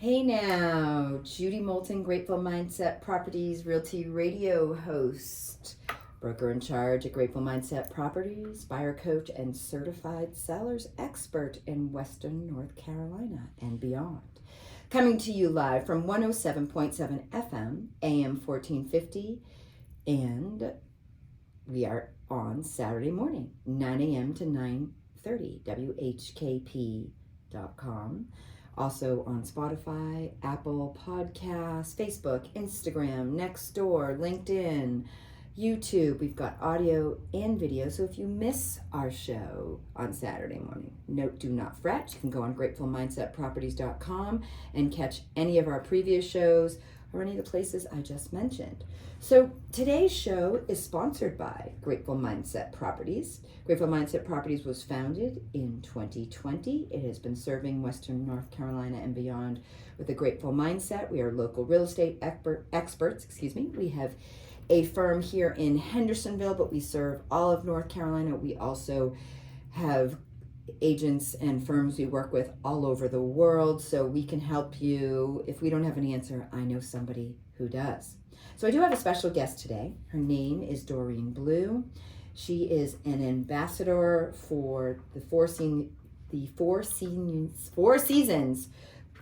Hey now, Judy Moulton, Grateful Mindset Properties Realty Radio host, broker in charge at Grateful Mindset Properties, buyer coach, and certified sellers expert in Western North Carolina and beyond. Coming to you live from 107.7 FM, AM 1450, and we are on Saturday morning, 9 a.m. to 9:30, WKHP.com. Also on Spotify, Apple Podcasts, Facebook, Instagram, Nextdoor, LinkedIn, YouTube. We've got audio and video. So if you miss our show on Saturday morning, do not fret. You can go on gratefulmindsetproperties.com and catch any of our previous shows or any of the places I just mentioned. So today's show is sponsored by Grateful Mindset Properties. Grateful Mindset Properties was founded in 2020. It has been serving Western North Carolina and beyond with a grateful mindset. We are local real estate experts. We have a firm here in Hendersonville, but we serve all of North Carolina. We also have agents and firms we work with all over the world, so we can help you. If we don't have an answer, I know somebody who does. So I do have a special guest today. Her name is Doreen Blue. She is an ambassador for the Four Seasons.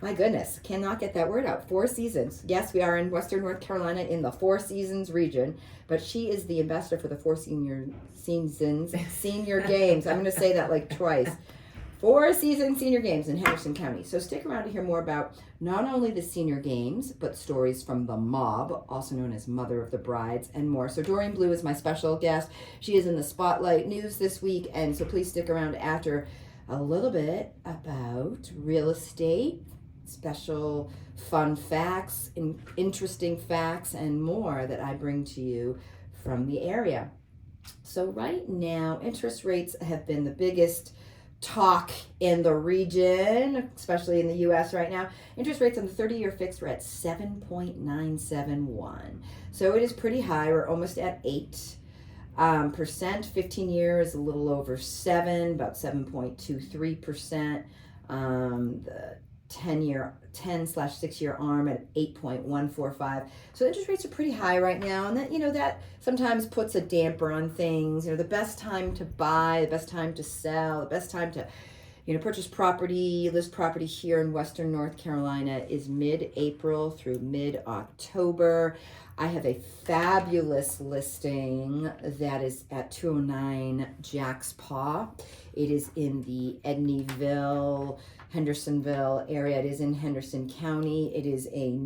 My goodness, cannot get that word out. Four Seasons. Yes, we are in Western North Carolina in the Four Seasons region, but she is the ambassador for the Four Seasons Senior Games. I'm going to say that like twice. Four Seasons Senior Games in Henderson County. So stick around to hear more about not only the Senior Games, but stories from the M.O.B, also known as Mother of the Brides, and more. So Doreen Blue is my special guest. She is in the Spotlight News this week, and so please stick around after a little bit about real estate, special fun facts, interesting facts, and more that I bring to you from the area. So right now, interest rates have been the biggest talk in the region, especially in the U.S. right now. Interest rates on the 30-year fixed are at 7.971. So it is pretty high. We're almost at 8%. 15-year is a little over 7, about 7.23%. The 10/6-year ARM at 8.145. So interest rates are pretty high right now, and that sometimes puts a damper on things. The best time to buy, the best time to sell, the best time to purchase property, list property here in Western North Carolina is mid-April through mid-October. I have a fabulous listing that is at 209 Jack's Paw. It is in the Edneyville, Hendersonville area. It is in Henderson County. It is a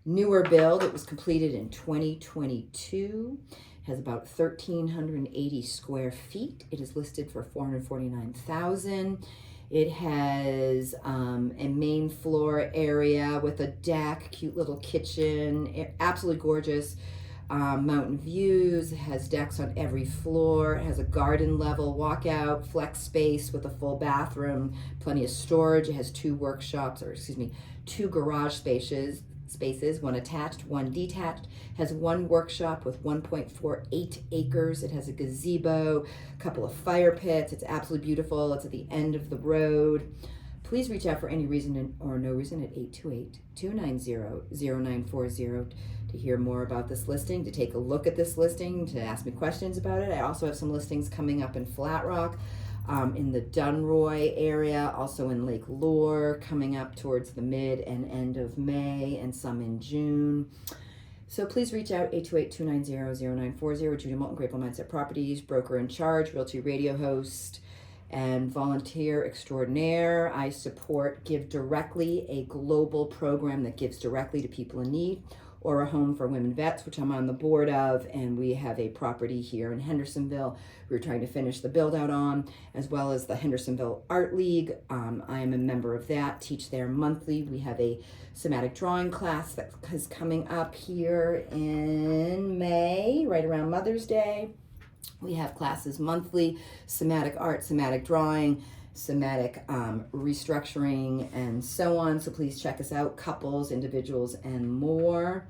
newer build. It was completed in 2022. It has about 1,380 square feet. It is listed for $449,000. It has a main floor area with a deck, cute little kitchen, absolutely gorgeous. Mountain views. It has decks on every floor. It has a garden level walkout, flex space with a full bathroom, plenty of storage. It has two garage spaces, one attached, one detached. It has one workshop with 1.48 acres. It has a gazebo, a couple of fire pits. It's absolutely beautiful. It's at the end of the road. Please reach out for any reason or no reason at 828-290-0940 to hear more about this listing, to take a look at this listing, to ask me questions about it. I also have some listings coming up in Flat Rock, in the Dunroy area, also in Lake Lure, coming up towards the mid and end of May, and some in June. So please reach out, 828-290-0940. Judy Moulton, Grateful Mindset Properties, broker in charge, realty radio host, and volunteer extraordinaire. I support Give Directly, a global program that gives directly to people in need, or a home for women vets, which I'm on the board of, and we have a property here in Hendersonville we're trying to finish the build out on, as well as the Hendersonville Art League. I am a member of that, teach there monthly. We have a somatic drawing class that is coming up here in May, right around Mother's Day. We have classes monthly, somatic art, somatic drawing, somatic restructuring, and so on. So please check us out, couples, individuals, and more.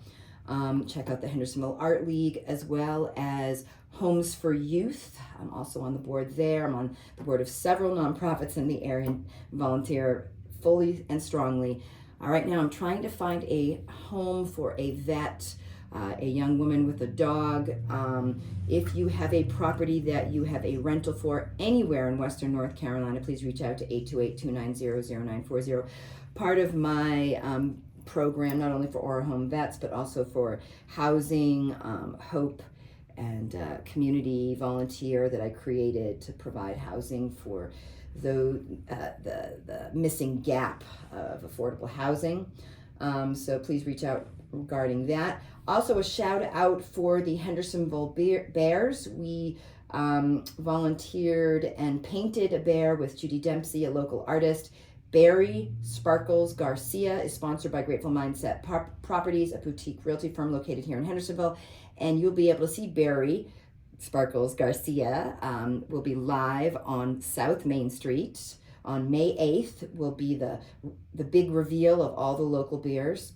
Check out the Hendersonville Art League, as well as Homes for Youth. I'm also on the board there. I'm on the board of several nonprofits in the area and volunteer fully and strongly Right now I'm trying to find a home for a vet, a young woman with a dog. If you have a property that you have a rental for anywhere in Western North Carolina, please reach out to 828-290-0940. Part of my program, not only for Aura Home Vets, but also for housing, hope, and community volunteer that I created to provide housing for the missing gap of affordable housing. So please reach out regarding that. Also, a shout out for the Hendersonville Bears. We volunteered and painted a bear with Judy Dempsey, a local artist. Barry Sparkles Garcia is sponsored by Grateful Mindset Properties, a boutique realty firm located here in Hendersonville. And you'll be able to see Barry Sparkles Garcia will be live on South Main Street. On May 8th will be the big reveal of all the local bears.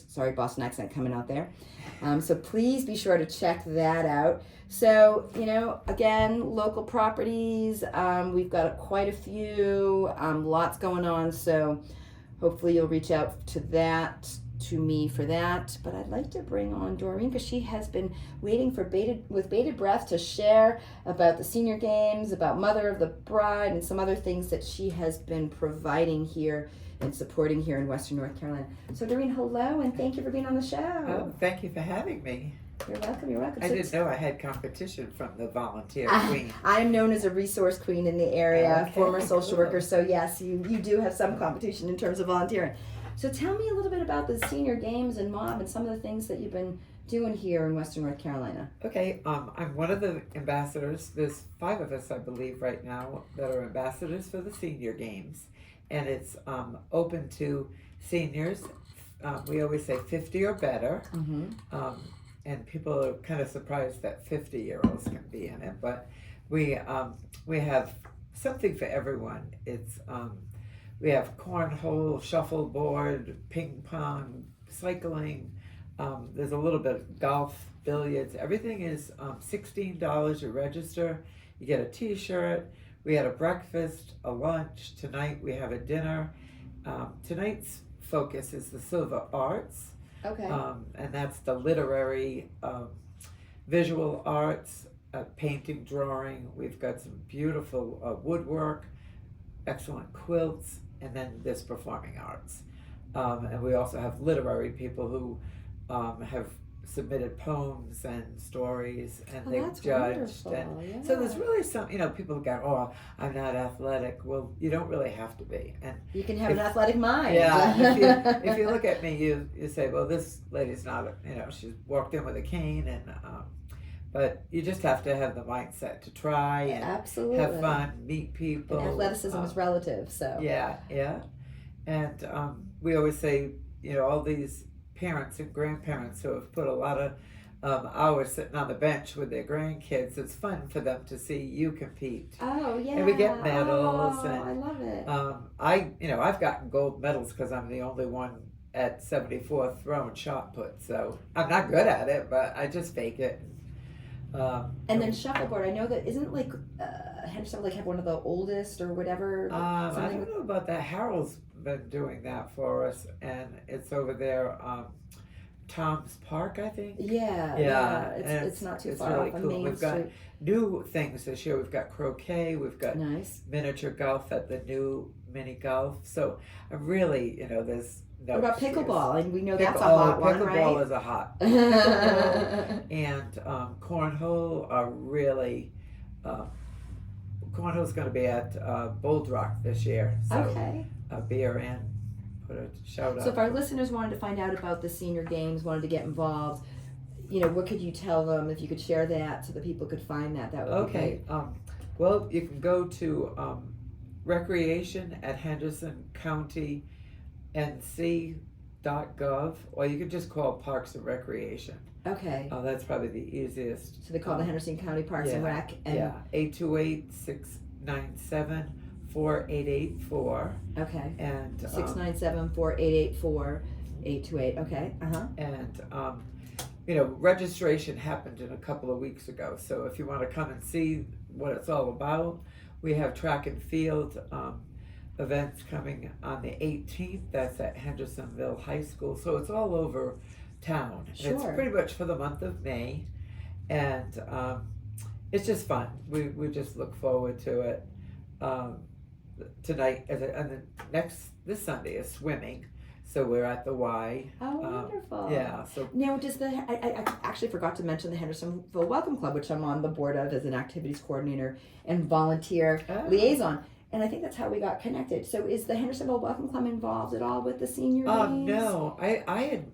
Sorry, Boston accent coming out there. So please be sure to check that out. So, again, local properties, we've got quite a few, lots going on. So hopefully you'll reach out to me for that. But I'd like to bring on Doreen because she has been waiting with bated breath to share about the senior games, about Mother of the Bride, and some other things that she has been providing here and supporting here in Western North Carolina. So Doreen, hello, and thank you for being on the show. Oh, thank you for having me. You're welcome. I didn't know I had competition from the volunteer queen. I'm known as a resource queen in the area, Okay, former social cool. worker. So yes, you do have some competition in terms of volunteering. So tell me a little bit about the senior games and M.O.B and some of the things that you've been doing here in Western North Carolina. Okay, I'm one of the ambassadors. There's 5 of us, I believe, right now that are ambassadors for the senior games. And it's open to seniors. We always say 50 or better. Mm-hmm. And people are kind of surprised that 50-year-olds can be in it. But we have something for everyone. It's we have cornhole, shuffleboard, ping pong, cycling. There's a little bit of golf, billiards. Everything is $16. You register. You get a T-shirt. We had a breakfast, a lunch. Tonight we have a dinner. Tonight's focus is the silver arts. Okay. And that's the literary, visual arts, painting, drawing. We've got some beautiful woodwork, excellent quilts, and then there's performing arts. And we also have literary people who have submitted poems and stories, and they've judged. And yeah. so there's really some, people who go, oh, I'm not athletic. Well, you don't really have to be. And you can have an athletic mind. Yeah, if you look at me, you say, well, this lady's not, she's walked in with a cane, and but you just have to have the mindset to try and absolutely have fun, meet people. And athleticism is relative, so. Yeah. And we always say, all these parents and grandparents who have put a lot of hours sitting on the bench with their grandkids, it's fun for them to see you compete. Oh, yeah. And we get medals. Oh, and I love it. I've gotten gold medals because I'm the only one at 74th throwing shot put. So I'm not good at it, but I just fake it. And then shuffleboard, I know that isn't Henderson have one of the oldest or whatever. I don't know about that. Harold's been doing that for us, and it's over there, Tom's Park, I think. Yeah. It's not too far really off on cool. Main We've got Street. new things this year. We've got croquet. We've got Nice. miniature golf at the new mini golf. So I'm really, there's no. What about excuse. pickleball? And we know that's a hot one, right? Pickleball is a hot. And cornhole are really. Cornhole's going to be at Bold Rock this year. So, okay. Be around. Put a shout out. So if our listeners wanted to find out about the senior games, wanted to get involved, what could you tell them if you could share that so that people could find that? That would be great. Well, you can go to recreation at Henderson County NC.gov, or you can just call Parks and Recreation. Okay. That's probably the easiest. So they call the Henderson County Parks and Rec. And 828-697-4884. Okay. And 697-4884. 828. Okay. And registration happened a couple of weeks ago. So if you want to come and see what it's all about, we have track and field, events coming on the 18th. That's at Hendersonville High School. So it's all over town. And it's Sure. pretty much for the month of May. And it's just fun. We just look forward to it. Tonight, and this Sunday is swimming. So we're at the Y. Oh, wonderful. Yeah. So now, does I actually forgot to mention the Hendersonville Welcome Club, which I'm on the board of as an activities coordinator and volunteer liaison. And I think that's how we got connected. So is the Hendersonville Welcome Club involved at all with the senior days? No. I had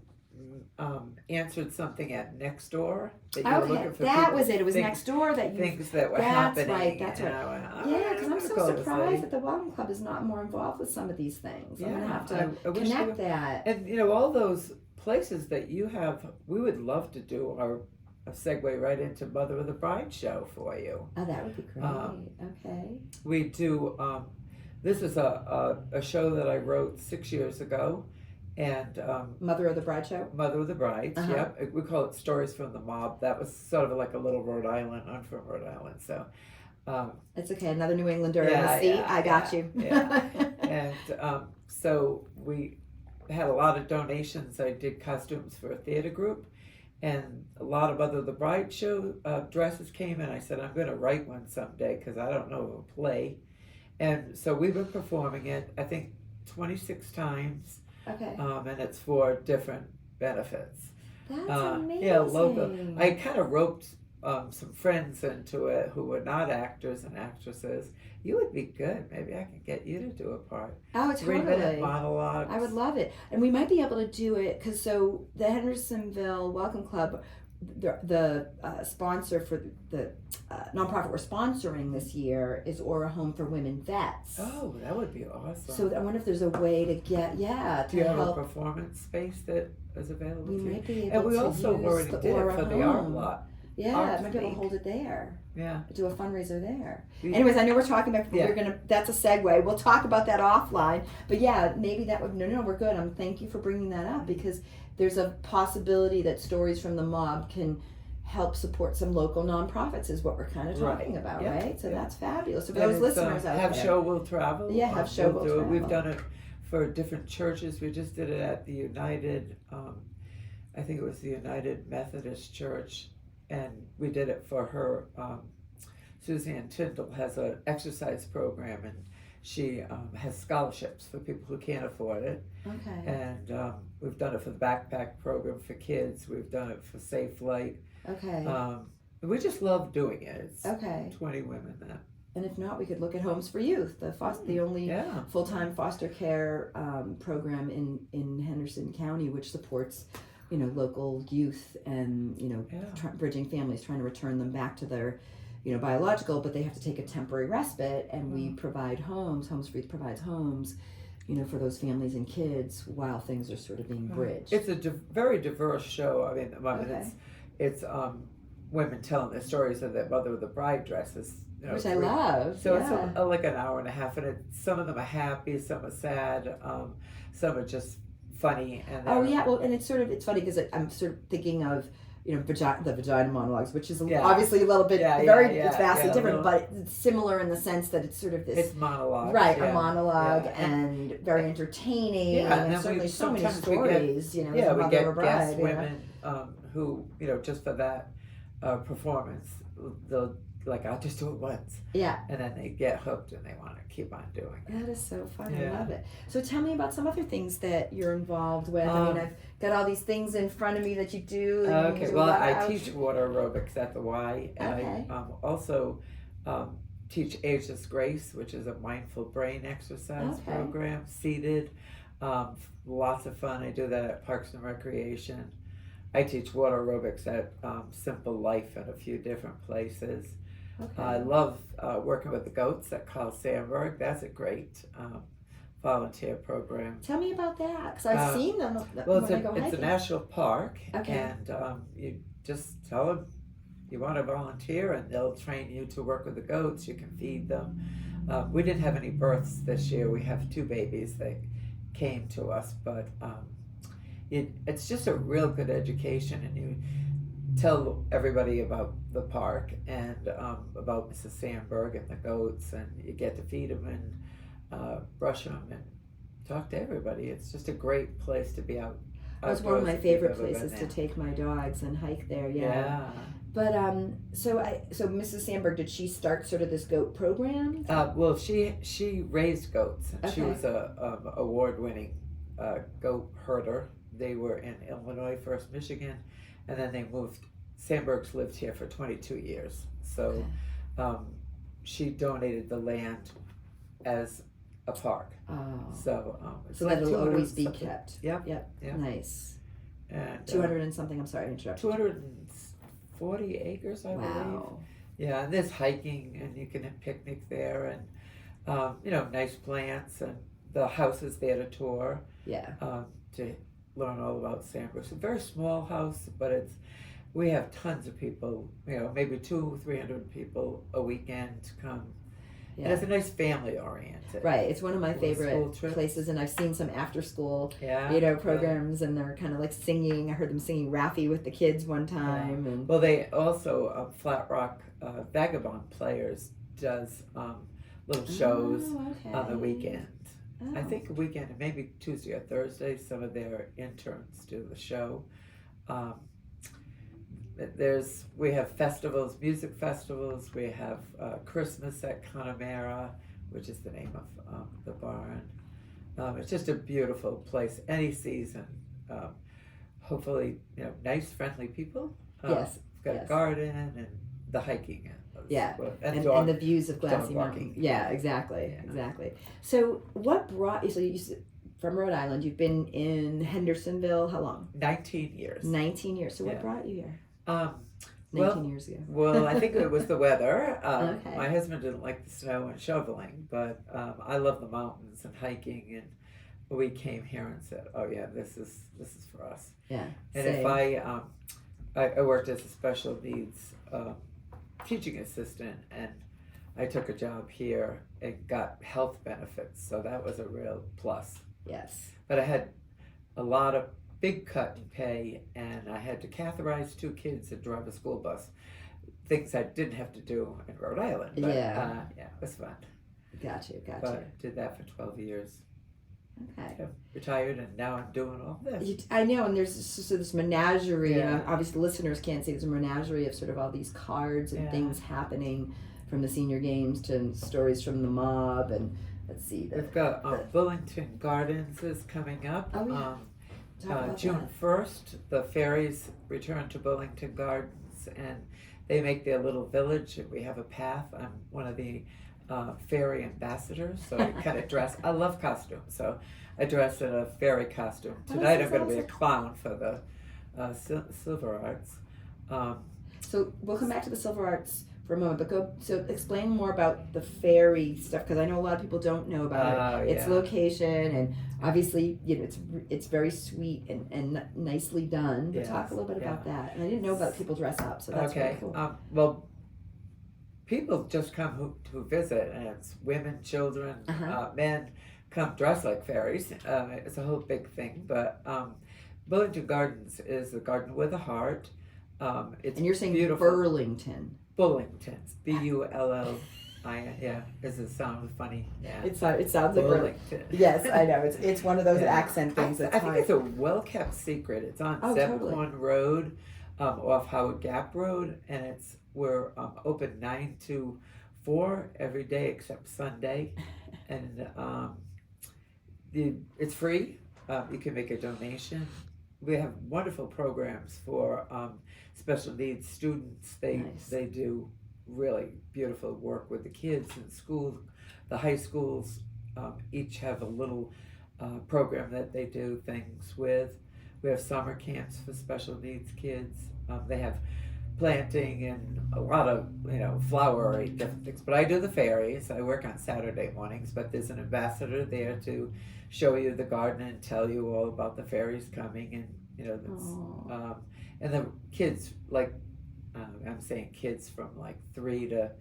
answered something at Next Door that you were looking for. That was it. It was Next Door that you. Things that were happening. That's right. Yeah, because I'm so surprised that the Welcome Club is not more involved with some of these things. I'm gonna have to connect that. And all those places that you have, we would love to do a segue right into Mother of the Bride show for you. Oh, that would be great. Okay. We do. This is a show that I wrote 6 years ago. And Mother of the Bride show? Mother of the Brides, yep. We call it Stories from the M.O.B. That was sort of like a little Rhode Island. I'm from Rhode Island, so. It's okay, another New Englander in the seat. I got you. Yeah. And so we had a lot of donations. I did costumes for a theater group. And a lot of Mother of the Bride show dresses came in. I said, I'm going to write one someday because I don't know of a play. And so we've been performing it, I think, 26 times. Okay. And it's for different benefits. That's amazing. Yeah, local. I kind of roped some friends into it who were not actors and actresses. You would be good. Maybe I can get you to do a part. Oh, totally. 3-minute monologues. I would love it. And we might be able to do it because so the Hendersonville Welcome Club, the sponsor for the nonprofit we're sponsoring this year is Aura Home for Women Vets. Oh, that would be awesome. So I wonder if there's a way to get, Do you have a performance space that is available we to you? might be able And we to also use already the did Aura it for Home. the art lot. Yeah, Art might be able to Week. hold it there. Yeah. Do a fundraiser there. We- Anyways, I know we're talking about, Yeah. that's a segue. We'll talk about that offline. But yeah, maybe that would, no, we're good. Thank you for bringing that up because there's a possibility that Stories from the M.O.B. can help support some local nonprofits is what we're kind of talking about, Yeah. right? So that's fabulous. So for And those listeners out Have there. Show Will Travel. Yeah, Have Show Will Travel. We've done it for different churches. We just did it at the United, I think it was the United Methodist Church, and we did it for her. Suzanne Tyndall has an exercise program, and she has scholarships for people who can't afford it. Okay. And we've done it for the backpack program for kids. We've done it for Safe Flight. Okay. We just love doing it. It's Okay. 20 women that. And if not, we could look at Homes for Youth, the only full-time foster care program in Henderson County, which supports, local youth and, bridging families, trying to return them back to their, biological, but they have to take a temporary respite, and we provide homes. Homes for Youth provides homes, for those families and kids while things are sort of being bridged. It's a very diverse show. I mean, it's women telling their stories of their Mother of the Bride dresses. Which I love. So it's like an hour and a half, and some of them are happy, some are sad, some are just funny. And and it's funny because I'm sort of thinking of the vagina monologues, which is obviously a little bit it's vastly different, but it's similar in the sense that it's sort of this monologue, right? A monologue and very entertaining, and certainly so many stories. We get guest women who just for that performance they'll. I'll just do it once. Yeah. And then they get hooked and they want to keep on doing it. That is so fun. I love it. So tell me about some other things that you're involved with. I've got all these things in front of me that you do. Okay. Well, I teach water aerobics at the Y. And I also teach Ageless Grace, which is a mindful brain exercise program, seated. Lots of fun. I do that at Parks and Recreation. I teach water aerobics at Simple Life in a few different places. Okay. I love working with the goats at Carl Sandburg. That's a great volunteer program. Tell me about that, because I've seen them. Well, it's a national park, and you just tell them you want to volunteer, and they'll train you to work with the goats. You can feed them. We didn't have any births this year. We have 2 babies that came to us, but it's just a real good education, and you tell everybody about the park and about Mrs. Sandberg and the goats, and you get to feed them, and brush them and talk to everybody. It's just a great place to be out. That's one of my outdoors if you've favorite ever been places to there. take my dogs and hike there. Yeah. But so Mrs. Sandberg, did she start sort of this goat program? Well, she raised goats. She Okay. was a award-winning goat herder. They were in Illinois, first Michigan, and then they moved. Sandbergs lived here for 22 years. So she donated the land as a park. Oh. So it's So like that'll 200 always be something. kept. Yep. Yep. Yep. Nice. And 200 and something. I'm sorry, I interrupted. 240 acres, I believe. Wow. Yeah, and there's hiking, and you can picnic there, and nice plants, and the house is there to tour. Yeah. To learn all about Sandberg. It's a very small house, but we have tons of people. Maybe 200-300 people a weekend come. Yeah. And it's a nice family oriented. Right. It's one of my School favorite trips. places, and I've seen some after school, Yeah. programs, and they're kind of like singing. I heard them singing Raffy with the kids one time, and Well, they also Flat Rock Vagabond Players does little shows on the weekend. I think a weekend, maybe Tuesday or Thursday. Some of their interns do the show. We have festivals, music festivals. We have Christmas at Connemara, which is the name of the barn. It's just a beautiful place any season. Hopefully, nice, friendly people. Yes, Got yes. a garden and the hiking. Yeah, and and the views of Glassy dog Mountain. walking. Yeah, exactly, Yeah. exactly. So what brought you? So you from Rhode Island. You've been in Hendersonville. How long? 19 years. 19 years. So what Yeah. brought you here? Um, 19 well, years ago. Well, I think it was the weather. Okay. My husband didn't like the snow and shoveling, but I love the mountains and hiking, and we came here and said, "Oh yeah, this is for us." Yeah. And same. if I worked as a special needs teaching assistant, and I took a job here and got health benefits, so that was a real plus. Yes. But I had a lot of big cut in pay, and I had to catheterize 2 kids and drive a school bus. Things I didn't have to do in Rhode Island. But, Yeah. it was fun. Got you. But did that for 12 years. Okay. Yeah, retired, and now I'm doing all this. I know, and there's this menagerie. Yeah. Obviously, listeners can't see. There's a menagerie of sort of all these cards and Yeah. things happening, from the senior games to stories from the mob. And let's see. We've got Bullington Gardens is coming up. Oh, yeah. Talk about June that. 1st, the fairies return to Bullington Gardens, and they make their little village. We have a path. I'm one of the fairy ambassadors, so I kind of dress. I love costumes, so I dress in a fairy costume. Oh, Tonight this I'm is going to be a awesome. clown for the Silver Arts. So we'll come back to the Silver Arts for a moment, but explain more about the fairy stuff, because I know a lot of people don't know about it. Its Yeah. location, and obviously it's very sweet and nicely done. But Yes, talk a little bit yeah. about that. And I didn't know about people dress up, so that's Okay. really cool. Well, people just come who visit, and it's women, children, men come dressed like fairies. It's a whole big thing. But Bullington Gardens is a garden with a heart. It's And you're saying beautiful. Burlington. Bullingtons, Bullin. Yeah, does it sound funny? Yeah. It sounds like Burlington. Yes, I know. It's one of those Yeah. accent things. I think it's a well-kept secret. It's on Zebcorn Road, off Howard Gap Road, and we're open 9 to 4 every day except Sunday, and it's free. You can make a donation. We have wonderful programs for special needs students. They do really beautiful work with the kids in school. The high schools each have a little program that they do things with. We have summer camps for special needs kids. They have planting and a lot of flowery different things. But I do the fairies. I work on Saturday mornings, but there's an ambassador there to show you the garden and tell you all about the fairies coming, and and the kids, like I'm saying kids from like 3 to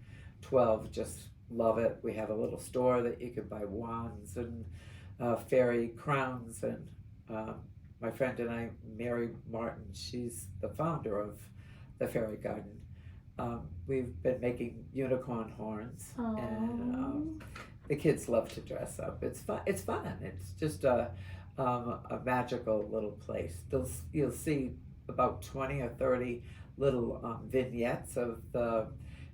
12 just love it. We have a little store that you can buy wands and fairy crowns, and my friend and I, Mary Martin, she's the founder of the Fairy Garden. We've been making unicorn horns, and the kids love to dress up. It's fun. It's fun. It's just a magical little place. You'll see about 20 or 30 little vignettes of the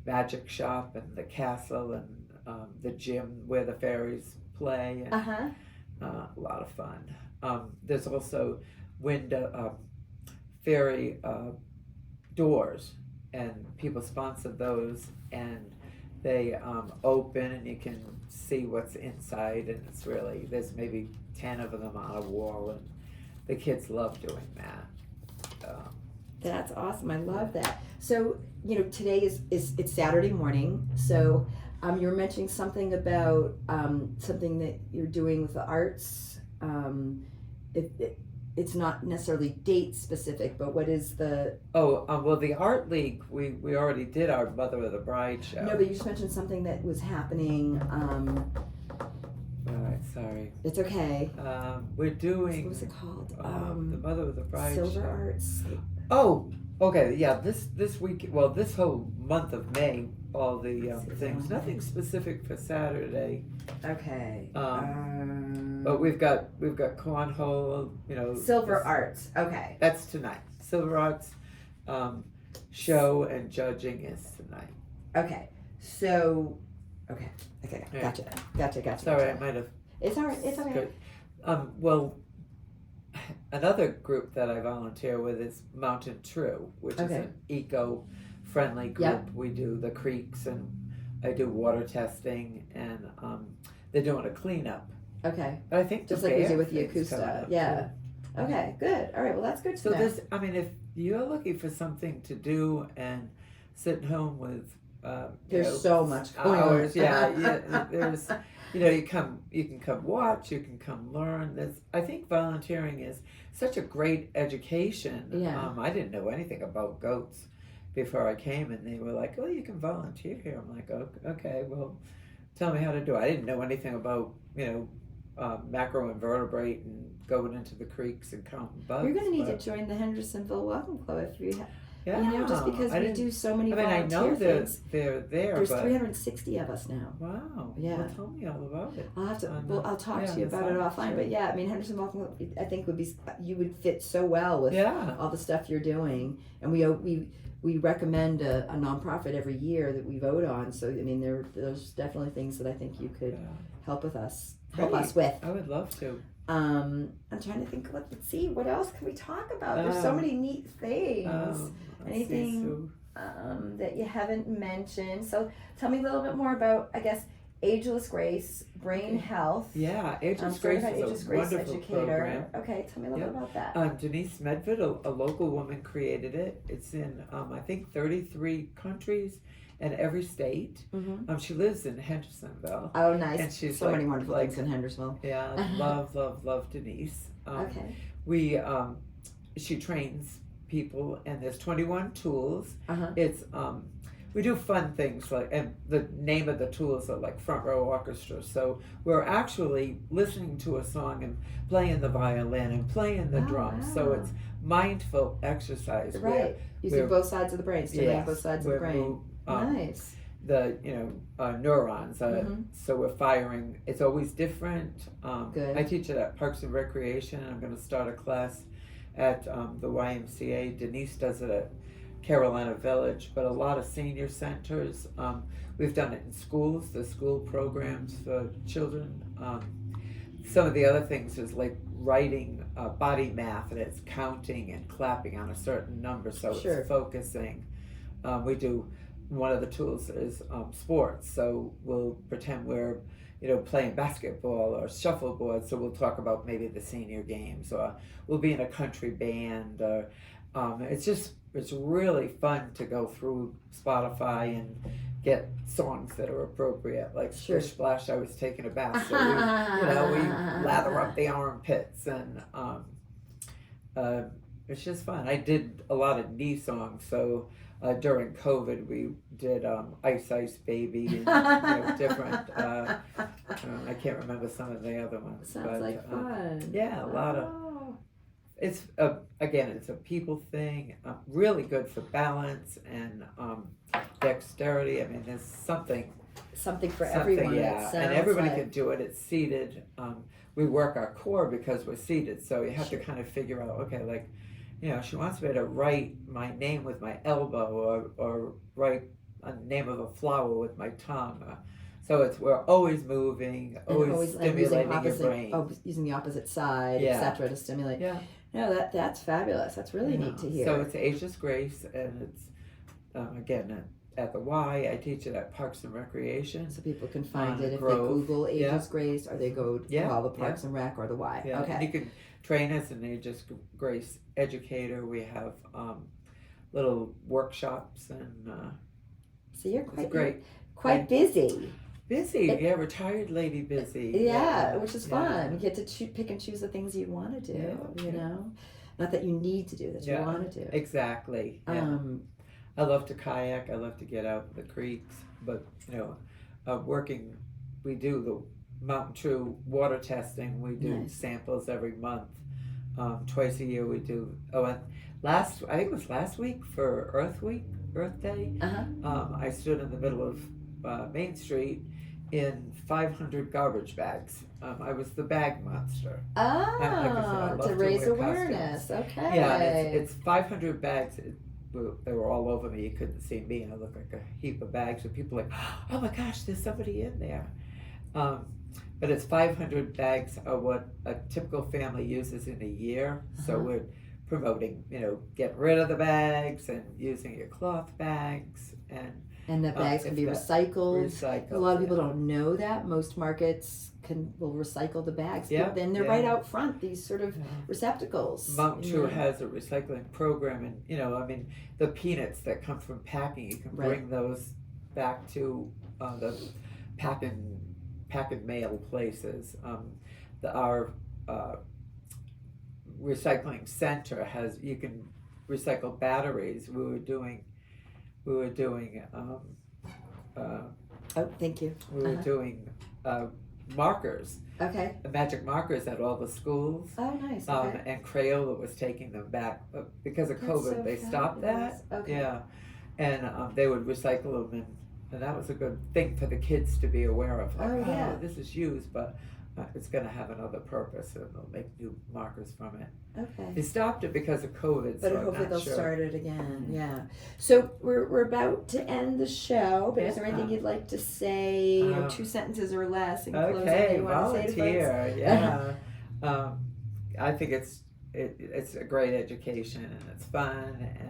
magic shop and the castle and the gym where the fairies play. And, a lot of fun. There's also fairy doors, and people sponsor those, and they open, and you can see what's inside, and it's really, there's maybe 10 of them on a wall, and the kids love doing that. That's awesome. I love that. So, today is it's Saturday morning. So, you were mentioning something about something that you're doing with the arts. It's not necessarily date specific, but what is the? Well, the Art League, we already did our Mother of the Bride show. No, but you just mentioned something that was happening. All right, sorry. It's okay. We're doing. What was it called? The Mother of the Bride Silver show. Arts. Oh, okay, yeah. This week, well, this whole month of May, all the things. Nothing specific for Saturday. Okay. But we've got cornhole. Silver Arts. Okay. That's tonight. Silver Arts show and judging is tonight. Okay. So. Okay. Yeah. Gotcha. Sorry, I might have. It's all right. It's okay. Good. Well, another group that I volunteer with is Mountain True, which is an eco-friendly group. Yep. We do the creeks, and I do water testing, and they're doing a cleanup. Okay. But I think Just like we do with Yakuza. Yeah. Too. Okay. Good. All right. Well, that's good to So know. if you're looking for something to do and sitting home with, there's so much going hours, on. yeah, there's, you can come watch, you can come learn. I think volunteering is such a great education. Yeah. I didn't know anything about goats before I came, and they were like, "Oh, you can volunteer here." I'm like, "Oh, okay, well, tell me how to do it." I didn't know anything about macroinvertebrate and going into the creeks and counting bugs. You're going to need to join the Hendersonville Welcome Club if you have. Yeah, just because we do so many volunteer I know things. they're there. There's but 360 of us now. Wow. Yeah. Well, tell me all about it. I'll have to. I'll talk to you about it offline. Sure. But yeah, I mean, Henderson Welcome Club, I think you would fit so well with all the stuff you're doing, and we recommend a nonprofit every year that we vote on. So I mean, there's definitely things that I think you could help us with. I would love to. I'm trying to think. Let's see, what else can we talk about? There's so many neat things. Anything that you haven't mentioned? So tell me a little bit more about, I guess, Ageless Grace, Brain Health. Yeah, Ageless Grace is a wonderful educator. Program. Okay, tell me a little bit about that. Denise Medved, a local woman, created it. It's in I think 33 countries and every state. Mm-hmm. She lives in Hendersonville. Oh, nice. And she's so many wonderful things in Hendersonville. Yeah, love Denise. Okay. She trains people, and there's 21 tools. Uh-huh. It's we do fun things and the name of the tools are like front row orchestra. So we're actually listening to a song and playing the violin and playing the drums. Wow. So it's mindful exercise. Right. Using both sides of the brain, stimulating both sides of the brain. Nice. The neurons. So we're firing. It's always different. Good. I teach it at Parks and Recreation. I'm going to start a class at the YMCA. Denise does it at Carolina Village, but a lot of senior centers. We've done it in schools, the school programs for children. Some of the other things is like writing body math, and it's counting and clapping on a certain number, so it's focusing. We do, one of the tools is sports, so we'll pretend we're playing basketball or shuffleboard, so we'll talk about maybe the senior games, or we'll be in a country band, or it's really fun to go through Spotify and get songs that are appropriate, like Splish Splash, I was taking a bath, so we lather up the armpits, and it's just fun. I did a lot of knee songs, so during COVID we did Ice Ice Baby and different I can't remember some of the other ones. Sounds like fun. Yeah, a lot of it's it's a people thing, really good for balance and dexterity. I mean, there's something something for something, everyone. yeah, It and sounds everybody like. can do it. It's seated. We work our core because we're seated, so you have Sure. to kind of figure out, okay, like, she wants me to write my name with my elbow, or write a name of a flower with my tongue. So we're always moving, always stimulating your brain. Using the opposite side, Yeah. etc., to stimulate. Yeah. No, that's fabulous. That's really neat to hear. So it's Ageless Grace, and it's again at the Y. I teach it at Parks and Recreation. So people can find it if Grove. they Google Ageless Grace, or they go to call the Parks and Rec or the Y. Yeah. Okay. And you can train as an Ageless Grace educator. We have little workshops, and So you're quite busy. busy. Retired lady busy. Yeah, which is fun. You get to pick and choose the things you want to do. Yeah. Not that you need to do, that you want to do. Exactly. Yeah. I love to kayak. I love to get out in the creeks. But working, we do the Mountain True water testing. We do samples every month. Twice a year we do. And I think it was last week for Earth Day. I stood in the middle of Main Street in 500 garbage bags. I was the bag monster. To raise awareness. Costumes. Okay. Yeah, and it's 500 bags. They were all over me. You couldn't see me. I looked like a heap of bags. And people were like, oh my gosh, there's somebody in there. But it's 500 bags of what a typical family uses in a year. So we're promoting, getting rid of the bags and using your cloth bags, and the bags can be recycled. Recycled. A lot of people don't know that. Most markets will recycle the bags. Yeah, Then they're right out front, these sort of receptacles. Mountain True has a recycling program, and the peanuts that come from packing, you can bring those back to the pack and mail places. Our recycling center you can recycle batteries. We were doing thank you. We were doing markers. Okay. Magic markers at all the schools. Oh, nice. Okay. And Crayola was taking them back, but because of COVID, they stopped that. Okay. Yeah, and they would recycle them, and that was a good thing for the kids to be aware of. Like, this is used, but it's going to have another purpose, and they'll make new markers from it. Okay. They stopped it because of COVID, but so hopefully they'll sure. start it again. Yeah. So we're about to end the show, but is there anything you'd like to say, 2 sentences or less, in closing? Okay, you want to say to volunteer. Yeah. I think it's a great education, and it's fun, and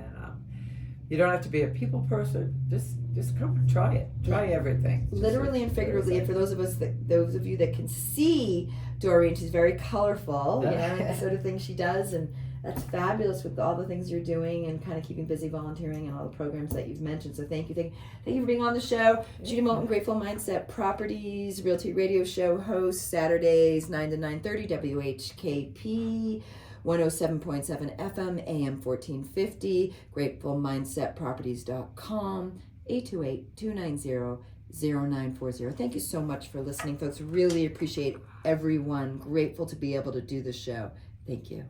you don't have to be a people person. Just come and try it. Try everything. Literally and figuratively. And for those of you that can see Doreen, she's very colorful, and the sort of things she does, and that's fabulous with all the things you're doing and kind of keeping busy volunteering and all the programs that you've mentioned. So thank you for being on the show. Judy Moulton, Grateful Mindset Properties Realty Radio Show host, Saturdays 9 to 9:30, WHKP. 107.7 FM, AM 1450, gratefulmindsetproperties.com, 828-290-0940. Thank you so much for listening, folks. Really appreciate everyone. Grateful to be able to do the show. Thank you.